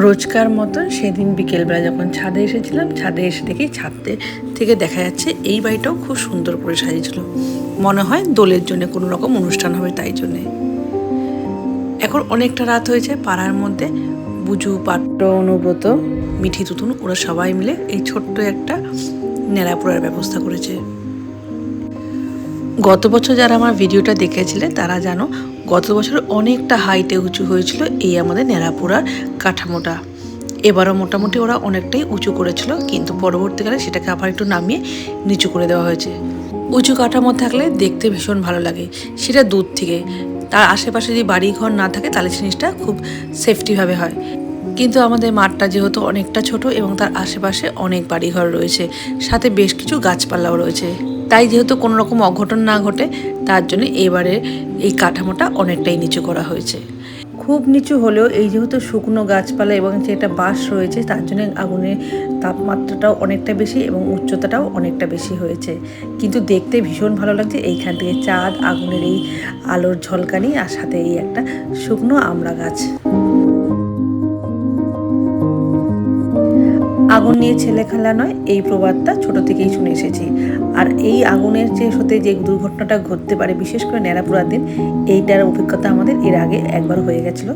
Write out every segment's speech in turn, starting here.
রোজকার মতন সেদিন বিকেলবেলা যখন ছাদে এসেছিলাম, ছাদে এসে দেখি ছাদে থেকে দেখা যাচ্ছে এই বাড়িটাও খুব সুন্দর করে সাজিয়েছিল। মনে হয় দোলের জন্য কোনো রকম অনুষ্ঠান হবে, তাই জন্যে। এখন অনেকটা রাত হয়েছে, পাড়ার মধ্যে বুজু, পাত্র, অনুব্রত, মিঠি, তুতুন ওরা সবাই মিলে এই ছোট্ট একটা ন্যাড়া পোড়ার ব্যবস্থা করেছে। গত বছর যারা আমার ভিডিওটা দেখেছিলে তারা জানো গত বছর অনেকটা হাইটে উঁচু হয়েছিল এই আমাদের ন্যাড়াপোড়ার কাঠামোটা। এবারও মোটামুটি ওরা অনেকটাই উঁচু করেছিল, কিন্তু পরবর্তীকালে সেটাকে আবার একটু নামিয়ে নিচু করে দেওয়া হয়েছে। উঁচু কাঠামো থাকলে দেখতে ভীষণ ভালো লাগে, সেটা দূর থেকে। তার আশেপাশে যদি বাড়ি ঘর না থাকে তাহলে জিনিসটা খুব সেফটিভাবে হয়। কিন্তু আমাদের মাঠটা যেহেতু অনেকটা ছোট এবং তার আশেপাশে অনেক বাড়িঘর রয়েছে, সাথে বেশ কিছু গাছপালাও রয়েছে, তাই যেহেতু কোনো রকম অঘটন না ঘটে তার জন্য এবারে এই কাঠামোটা অনেকটাই নিচু করা হয়েছে। খুব নিচু হলেও এই যেহেতু শুকনো গাছপালা এবং যেটা বাঁশ রয়েছে তার জন্য আগুনের তাপমাত্রাটাও অনেকটা বেশি এবং উচ্চতাটাও অনেকটা বেশি হয়েছে, কিন্তু দেখতে ভীষণ ভালো লাগছে। এইখান থেকে চাঁদ, আগুনের এই আলোর ঝলকানি আর সাথে এই একটা শুকনো আমড়া গাছ। আগুন নিয়ে ছেলে খেলা নয়, এই প্রবাদটা ছোট থেকেই শুনে এসেছি। আর এই আগুনের সাথে যে দুর্ঘটনাটা ঘটতে পারে, বিশেষ করে ন্যাড়াপোড়ার দিন, এইটার অভিজ্ঞতা আমাদের এর আগে একবার হয়ে গেছিলো।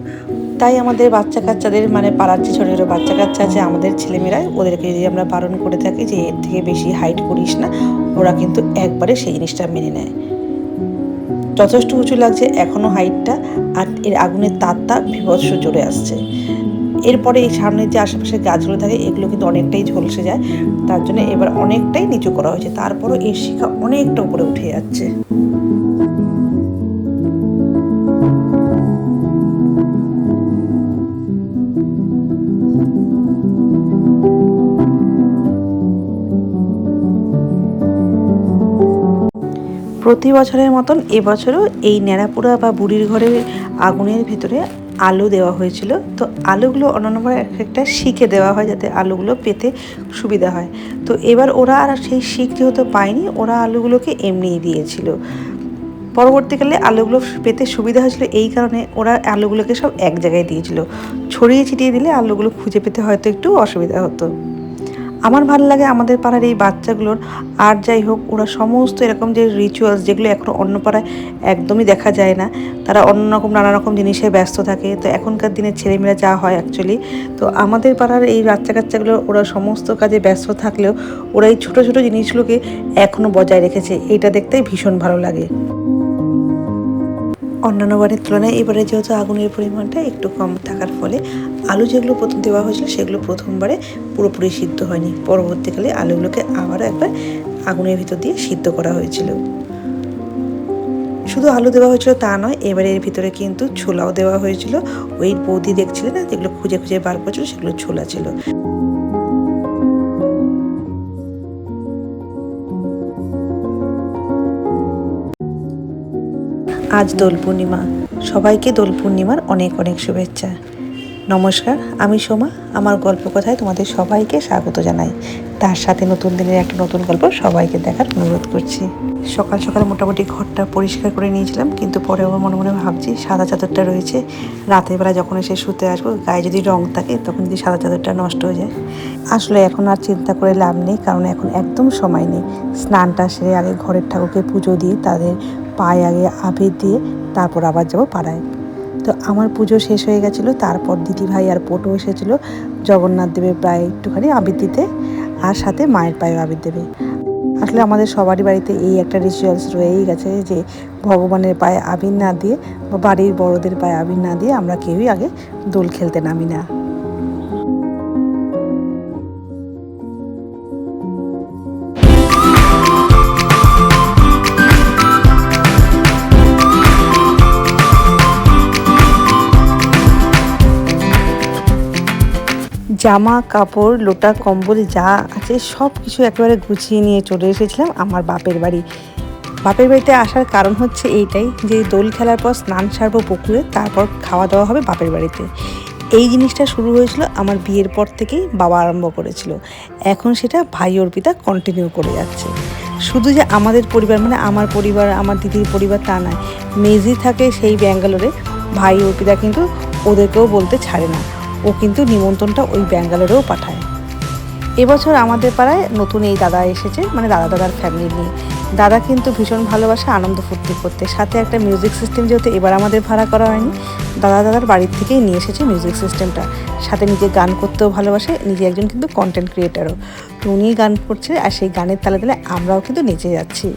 তাই আমাদের বাচ্চা কাচ্চাদের, মানে পাড়ার যে ছোটো ছোটো বাচ্চা কাচ্চা আছে আমাদের ছেলেমেয়েরা, ওদেরকে যদি আমরা বারণ করে থাকি যে এর থেকে বেশি হাইট করিস না, ওরা কিন্তু একবারে সেই জিনিসটা মেনে নেয়। যথেষ্ট উঁচু লাগছে এখনও হাইটটা, আর এর আগুনের তারটা বিভৎস জোরে আসছে। এরপরে এই সামনের যে আশেপাশে গাছগুলো থাকে এগুলো কিন্তু অনেকটাই ঝলসে যায়, তার জন্য এবার অনেকটাই নিচু করা হয়েছে। তারপরও এর শিখা অনেকটা উপরে উঠে যাচ্ছে। প্রতি বছরের মতন এবছরও এই ন্যাড়াপোড়া বা বুড়ির ঘরের আগুনের ভিতরে আলু দেওয়া হয়েছিল। তো আলুগুলো অন্যান্যবার একটা শিকে দেওয়া হয় যাতে আলুগুলো পেতে সুবিধা হয়। তো এবার ওরা আর সেই শিক যেহেতু পায়নি, ওরা আলুগুলোকে এমনিই দিয়েছিল। পরবর্তীকালে আলুগুলো পেতে সুবিধা হয়েছিল, এই কারণে ওরা আলুগুলোকে সব এক জায়গায় দিয়েছিল। ছড়িয়ে ছিটিয়ে দিলে আলুগুলো খুঁজে পেতে হয়তো একটু অসুবিধা হতো। আমার ভালো লাগে আমাদের পাড়ার এই বাচ্চাগুলোর। আর যাই হোক, ওরা সমস্ত এরকম যে রিচুয়ালস যেগুলো এখন অন্য পাড়ায় একদমই দেখা যায় না, তারা অন্যরকম নানা রকম জিনিসে ব্যস্ত থাকে। তো এখনকার দিনের ছেলেমেয়েরা যা হয় অ্যাকচুয়ালি, তো আমাদের পাড়ার এই বাচ্চা কাচ্চাগুলো ওরা সমস্ত কাজে ব্যস্ত থাকলেও ওরা এই ছোটো ছোটো জিনিসগুলোকে এখনও বজায় রেখেছে। এইটা দেখতে ভীষণ ভালো লাগে। অন্যান্য বারের তুলনায় এবারে যেহেতু আগুনের পরিমাণটা একটু কম থাকার ফলে আলু যেগুলো প্রথম দেওয়া হয়েছিল সেগুলো প্রথমবারে পুরোপুরি সিদ্ধ হয়নি। পরবর্তীকালে আলুগুলোকে আবারও একবার আগুনের ভিতর দিয়ে সিদ্ধ করা হয়েছিল। শুধু আলু দেওয়া হয়েছিল তা নয়, এবারে এর ভিতরে কিন্তু ছোলাও দেওয়া হয়েছিল। ওই বৌদি দেখছিলেন না, যেগুলো খুঁজে খুঁজে বার করছিল সেগুলো ছোলা ছিল। আজ দোল পূর্ণিমা, সবাইকে দোল পূর্ণিমার অনেক অনেক শুভেচ্ছা। নমস্কার, আমি সোমা। আমার গল্প কথায় তোমাদের সবাইকে স্বাগত জানাই। তার সাথে নতুন দিনের একটা নতুন গল্প সবাইকে দেখার অনুরোধ করছি। সকাল সকাল মোটামুটি ঘরটা পরিষ্কার করে নিয়েছিলাম, কিন্তু পরে আবার মনে মনে ভাবছি সাদা চাদরটা রয়েছে, রাতের বেলা যখন এসে শুতে আসবো গায়ে যদি রং থাকে তখন যদি সাদা চাদরটা নষ্ট হয়ে যায়। আসলে এখন আর চিন্তা করে লাভ নেই, কারণ এখন একদম সময় নেই। স্নানটা সেরে আগে ঘরের ঠাকুরকে পুজো দিয়ে তাদের পায়ে আগে আবির দিয়ে তারপর আবার যাবো পাড়ায়। তো আমার পুজো শেষ হয়ে গেছিলো, তারপর দিদিভাই আর পটু এসেছিলো জগন্নাথ দেবের প্রায় একটুখানি আবির দিতে, আর সাথে মায়ের পায়েও আবির দেবে। আসলে আমাদের সবারই বাড়িতে এই একটা রিচুয়ালস রয়েই গেছে যে ভগবানের পায়ে আবির না দিয়ে বা বাড়ির বড়দের পায়ে আবির না দিয়ে আমরা কেউই আগে দোল খেলতে নামি না। জামা কাপড় লোটা কম্বল যা আছে সব কিছু একেবারে গুছিয়ে নিয়ে চলে এসেছিলাম আমার বাপের বাড়ি। বাপের বাড়িতে আসার কারণ হচ্ছে এইটাই যে দোল খেলার পর স্নান সারবো পুকুরে, তারপর খাওয়া দাওয়া হবে বাপের বাড়িতে। এই জিনিসটা শুরু হয়েছিল আমার বিয়ের পর থেকেই বাবা আরম্ভ করেছিল, এখন সেটা ভাই অর্পিতা কন্টিনিউ করে যাচ্ছে। শুধু যে আমাদের পরিবার, মানে আমার পরিবার, আমার দিদির পরিবার তা নয়, মেজি থাকে সেই ব্যাঙ্গালোরে, ভাই অর্পিতা কিন্তু ওদেরকেও বলতে ছাড়ে না। ও কিন্তু নিমন্ত্রণটা ওই ব্যাঙ্গালোরেও পাঠায়। এবছর আমাদের পাড়ায় নতুন এই দাদা এসেছে, মানে দাদার ফ্যামিলি নিয়ে। দাদা কিন্তু ভীষণ ভালোবাসে আনন্দ ফুর্তি করতে, সাথে একটা মিউজিক সিস্টেম যেহেতু এবার আমাদের ভাড়া করা হয়নি, দাদার বাড়ির থেকেই নিয়ে এসেছে মিউজিক সিস্টেমটা। সাথে নিজে গান করতেও ভালোবাসে, নিজে একজন কিন্তু কন্টেন্ট ক্রিয়েটারও। তো উনিই গান করছে আর সেই গানের তালে তালে আমরাও কিন্তু নেচে যাচ্ছি।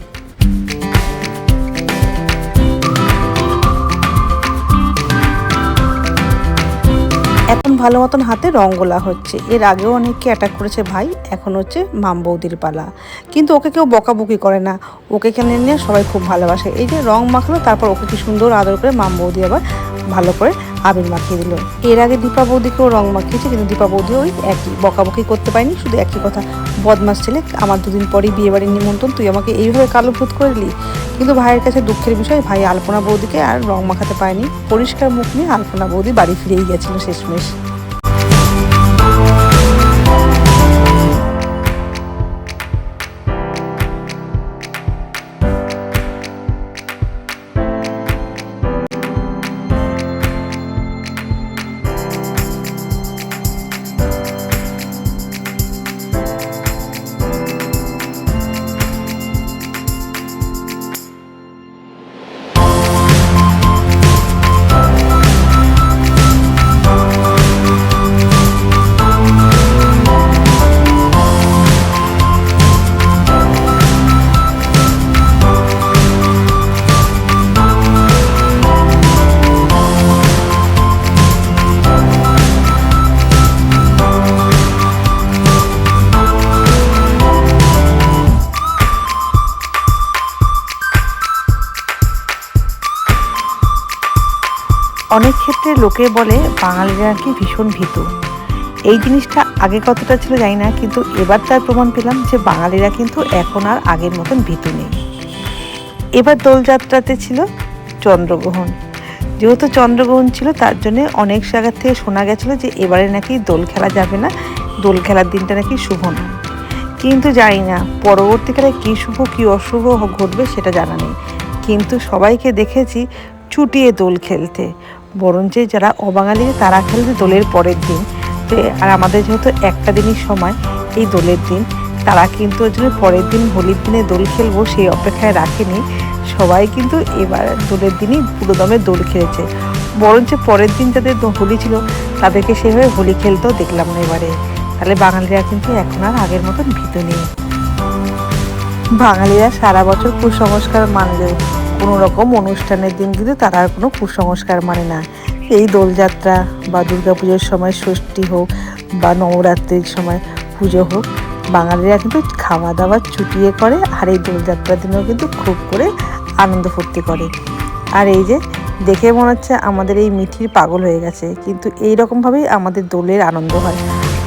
এখন ভালো মতন হাতে রং গোলা হচ্ছে। এর আগেও অনেককে অ্যাটাক করেছে ভাই, এখন হচ্ছে মাম বৌদির পালা। কিন্তু ওকে কেউ বকাবকি করে না, ওকে কেনে নিয়ে সবাই খুব ভালোবাসে। এই যে রং মাখালো, তারপর ওকে কি সুন্দর আদর করে মাম বৌদি আবার ভালো করে আবির মাখিয়ে দিল। এর আগে দীপা বৌদিকেও রং মাখিয়েছে, কিন্তু দীপা বৌদি ওই একই বকাবকি করতে পারেনি, শুধু একই কথা, বদমাস ছেলে, আমার দুদিন পরই বিয়ে বাড়ির নিমন্ত্রণ, তুই আমাকে এইভাবে কালো ভূত করে দিলি। কিন্তু ভাইয়ের কাছে দুঃখের বিষয়, ভাই আলপনা বৌদিকে আর রং মাখাতে পারেনি। পরিষ্কার মুখ নিয়ে আলপনা বৌদি বাড়ি ফিরেই গেছিল শেষমেশ। অনেক ক্ষেত্রে লোকে বলে বাঙালিরা নাকি ভীষণ ভীতু। এই জিনিসটা আগে কতটা ছিল জানি না, কিন্তু এবার তার প্রমাণ পেলাম যে বাঙালিরা কিন্তু এখন আর আগের মতন ভীতু নেই। এবার দোলযাত্রাতে ছিল চন্দ্রগ্রহণ। যেহেতু চন্দ্রগ্রহণ ছিল, তার জন্য অনেক জায়গার থেকে শোনা গেছিলো যে এবারে নাকি দোল খেলা যাবে না, দোল খেলার দিনটা নাকি শুভ না। কিন্তু জানি না পরবর্তীকালে কী শুভ কী অশুভ ঘটবে সেটা জানা নেই। কিন্তু সবাইকে দেখেছি চুটিয়ে দোল খেলতে, বরঞ্চ যারা অবাঙালি তারা খেলতে দোলের পরের দিন। তো আর আমাদের যেহেতু একটা দিনই সময় এই দোলের দিন, তারা কিন্তু ওই জন্য পরের দিন হোলির দিনে দোল খেলবো সেই অপেক্ষায় রাখেনি। সবাই কিন্তু এবার দোলের দিনই পুরো দমে দোল খেলেছে, বরঞ্চ পরের দিন যাদের হোলি ছিল তাদেরকে সেভাবে হোলি খেলতেও দেখলাম না এবারে। তাহলে বাঙালিরা কিন্তু এখন আর আগের মতন ভীতু নেই। বাঙালিরা সারা বছর কুসংস্কার মানলেও কোনো রকম অনুষ্ঠানের দিন কিন্তু তারা আর কোনো কুসংস্কার মানে না। এই দোলযাত্রা বা দুর্গাপুজোর সময় ষষ্ঠী হোক বা নবরাত্রির সময় পুজো হোক, বাঙালিরা কিন্তু খাওয়া দাওয়া চুটিয়ে করে, আর এই দোলযাত্রার দিনেও কিন্তু খুব করে আনন্দ ফুর্তি করে। আর এই যে দেখে মনে হচ্ছে আমাদের এই মিঠির পাগল হয়ে গেছে, কিন্তু এই রকমভাবেই আমাদের দোলের আনন্দ হয়।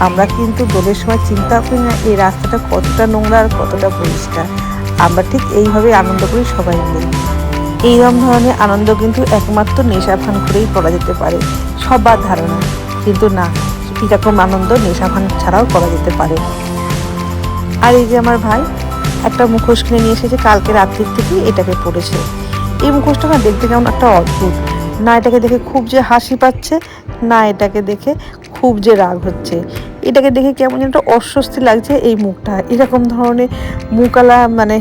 আমরা কিন্তু দোলের সময় চিন্তা করি না এই রাস্তাটা কতটা নোংরা আর কতটা পরিষ্কার। আমরা ঠিক এইভাবে আনন্দ করি সবাই মিলে। এইরকম ধরনের আনন্দ কিন্তু একমাত্র নেশা ভান করেই করা যেতে পারে, সবার ধারণা। কিন্তু না, এরকম আনন্দ নেশা ভান ছাড়াও করা যেতে পারে। আর এই যে আমার ভাই একটা মুখোশ কিনে নিয়ে এসেছে, কালকে রাত্রির থেকেই এটাকে পড়েছে। এই মুখোশটা না দেখতে কেমন একটা অদ্ভুত, না এটাকে দেখে খুব যে হাসি পাচ্ছে, না এটাকে দেখে খুব যে রাগ হচ্ছে। এটাকে দেখে কেমন যেন একটা অস্বস্তি লাগছে। এই মুখটা এরকম ধরনের মুখালা মানে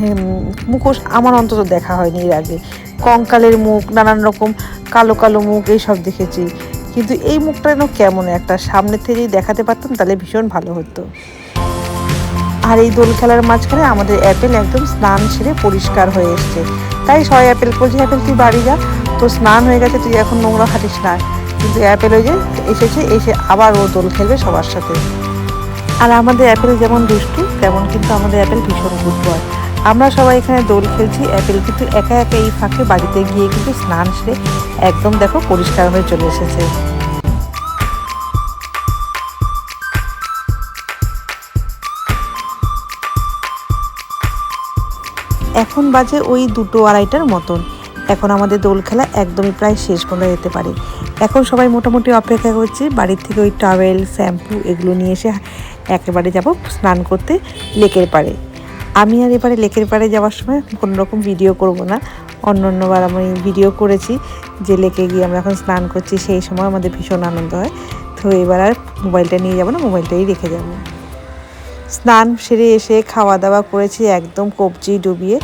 মুখোশ আমার অন্তত দেখা হয়নি এর আগে। কঙ্কালের মুখ, নানান রকম কালো কালো মুখ এইসব দেখেছি, কিন্তু এই মুখটা যেন কেমন একটা, সামনে থেকেই দেখাতে পারতাম তাহলে ভীষণ ভালো হতো। আর এই দোল খেলার মাঝখানে আমাদের অ্যাপেল একদম স্নান সেরে পরিষ্কার হয়ে এসছে, তাই সবাই অ্যাপেল বলছে অ্যাপেল তুই বাড়ি যা, তো স্নান হয়ে গেছে, তুই এখন নোংরা খাটিস না। কিন্তু অ্যাপেল ওই যে এসে আবার ও দোল খেলবে সবার সাথে। আর আমাদের অ্যাপেল যেমন দুষ্টু, তেমন কিন্তু আমাদের অ্যাপেল ভীষণ বুদ্ধি। আমরা সবাই এখানে দোল খেলছি, অ্যাপেল কিন্তু একা একা এই ফাঁকে বাড়িতে গিয়ে কিন্তু স্নান সেরে একদম দেখো পরিষ্কার হয়ে চলে এসেছে। এখন বাজে ওই 2-2:30টার মতন। এখন আমাদের দোল খেলা একদমই প্রায় শেষ বলা যেতে পারে। এখন সবাই মোটামুটি অপেক্ষা করছি বাড়ির থেকে ওই টাওয়েল শ্যাম্পু এগুলো নিয়ে এসে একেবারে যাব স্নান করতে লেকের পাড়ে। আমি আর এবারে লেকের পাড়ে যাওয়ার সময় কোনো রকম ভিডিও করব না। অন্যবার আমি ভিডিও করেছি যে লেকে গিয়ে আমরা এখন স্নান করছি, সেই সময় আমাদের ভীষণ আনন্দ হয়। তো তো এবার আর মোবাইলটা নিয়ে যাবো না, মোবাইলটাই রেখে যাব। স্নান সেরে এসে খাওয়া দাওয়া করেছি একদম কবজি ডুবিয়ে।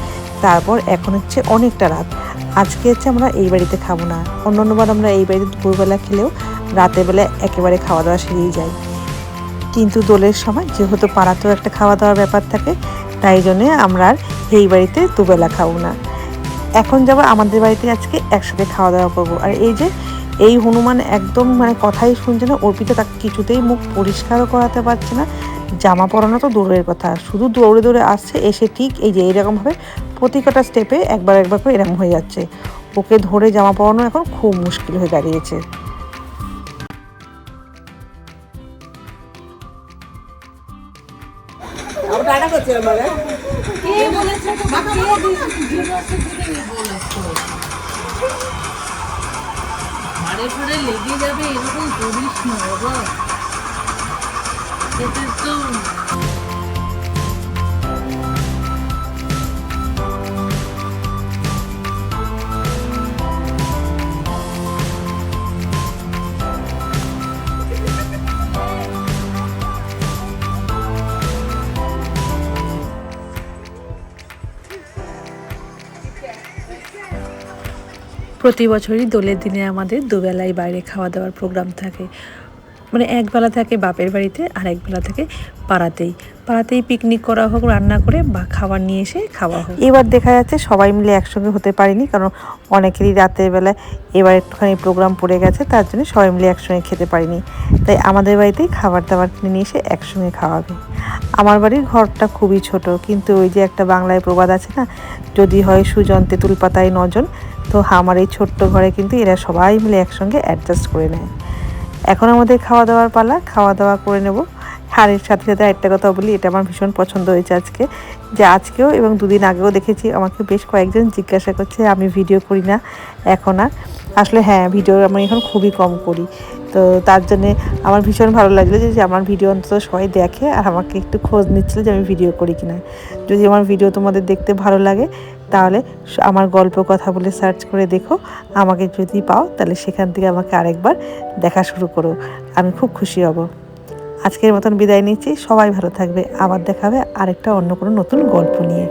তারপর এখন হচ্ছে অনেকটা রাত। আজকে হচ্ছে আমরা এই বাড়িতে খাবো না, অন্যান্যবার আমরা এই বাড়িতে দুপুরবেলা খেলেও রাতের বেলা একেবারে খাওয়া দাওয়া সেরেই যাই। কিন্তু দোলের সময় যেহেতু পাড়াতেও একটা খাওয়া দাওয়ার ব্যাপার থাকে, তাই জন্যে আমরা আর এই বাড়িতে দুবেলা খাবো না। এখন যাবো আমাদের বাড়িতে, আজকে একসাথে খাওয়া দাওয়া করবো। আর এই যে এই হনুমান একদম কথাই শুনছে না, অর্পিতা তাকে কিছুতেই মুখ পরিষ্কারও করাতে পারছে না, জামা পরানো তো দূরের কথা, শুধু দৌড়ে দৌড়ে আসছে, এসে ঠিক এই যে এরকমভাবে প্রতিটা স্টেপে একবার একবার করে এরকম হয়ে যাচ্ছে। ওকে ধরে জামা পরানো এখন খুব মুশকিল হয়ে দাঁড়িয়েছে। লেগে যাবে এরকম করিস না বাবা, এটা তো প্রতি বছরই দোলের দিনে আমাদের দুবেলায় বাইরে খাওয়া দাওয়ার প্রোগ্রাম থাকে। একবেলা থাকে বাপের বাড়িতে আর একবেলা থাকে পাড়াতেই পিকনিক করা হোক, রান্না করে বা খাবার নিয়ে এসে খাওয়া হোক। এবার দেখা যাচ্ছে সবাই মিলে একসঙ্গে হতে পারিনি, কারণ অনেকেরই রাতের বেলায় এবার একটুখানি প্রোগ্রাম পড়ে গেছে, তার জন্য সবাই মিলে একসঙ্গে খেতে পারিনি। তাই আমাদের বাড়িতেই খাবার দাবার কিনে নিয়ে এসে একসঙ্গে খাওয়াবে। আমার বাড়ির ঘরটা খুবই ছোট, কিন্তু ওই যে একটা বাংলায় প্রবাদ আছে না, যদি হয় সুজন তেঁতুল পাতায় নজন, তো আমার এই ছোট্ট ঘরে কিন্তু এরা সবাই মিলে একসঙ্গে অ্যাডজাস্ট করে নেয়। এখন আমাদের খাওয়া দাওয়ার পালা, খাওয়া দাওয়া করে নেব। আর এর সাথে সাথে একটা কথা বলি, এটা আমার ভীষণ পছন্দ হয়েছে আজকে, যে আজকেও এবং দুদিন আগেও দেখেছি আমাকে বেশ কয়েকজন জিজ্ঞাসা করছে আমি ভিডিও করি না এখন আর। আসলে হ্যাঁ, ভিডিও আমি এখন খুবই কম করি, তো তার জন্যে আমার ভীষণ ভালো লাগলো যে আমার ভিডিও অন্তত সবাই দেখে আর আমাকে একটু খোঁজ নিচ্ছিল যে আমি ভিডিও করি কিনা। যদি আমার ভিডিও তোমাদের দেখতে ভালো লাগে তাহলে আমার গল্প কথা বলে সার্চ করে দেখো, আমাকে যদি পাও তাহলে সেখান থেকে আমাকে আরেকবার দেখা শুরু করো, আমি খুব খুশি হব। আজকের মতন বিদায় নিচ্ছি, সবাই ভালো থাকবে, আবার দেখাবে আরেকটা অন্য কোনো নতুন গল্প নিয়ে।